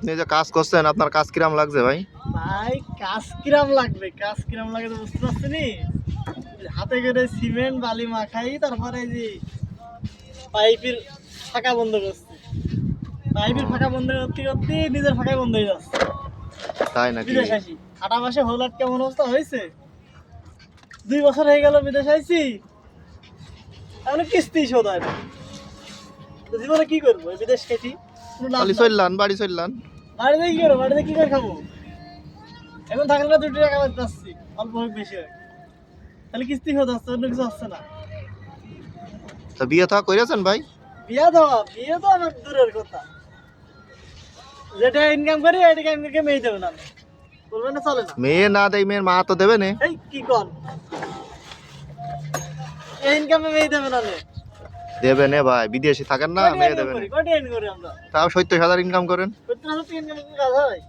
আপনি যে কাজ করছেন আপনার কাজ কিরাম লাগছে ভাই? ভাই কাজ কিরাম লাগবে, কাজ কিরাম লাগে তো বুঝতে পারছি নি। হাতে করে সিমেন্ট বালি মাখাই তারপরে যে পাইপের ফাঁকা বন্ধ করছে, পাইপের ফাঁকা বন্ধ করতে করতে নিজের ফাঁকাই বন্ধ হয়ে যাচ্ছে। তাই নাকি? বিদেশ আসি 8 মাসে হলার কেমন অবস্থা হয়েছে, 2 বছর হয়ে গেল বিদেশ আইছি, এখন কিস্তি শোধ হয় না। তো জীবনে কি করবো, বিদেশ খেটি কোনো লাভ খালি নাই। চললান বাড়ি চললান। বাড়িতে কি করবো, বাড়িতে কি করে খাবো? এখন থাকলে না 2 টাকা বাঁচতে পারছি, অল্প হোক বেশি হোক, তাহলে কিস্তি শোধ হচ্ছে, অন্য কিছু হচ্ছে না। তা বিয়ে থা করেছেন ভাই? বিয়ে তো আমার দূরের কথা, যেটা ইনকাম করি এটাকে আমাকে মেয়ে দেবে না, বলবে না চলে না। মেয়ে না দেয় মেয়ের মা তো দেবে না। এই কি কর, এই ইনকামে মেয়ে দেবে না। দেবে না ভাই, বিদেশে থাকেন না, মেয়ে দেবে না। কয়টা ইনকাম করি আমরা, তাও 70,000 ইনকাম করেন। 70,000 ইনকাম কাজ হয়।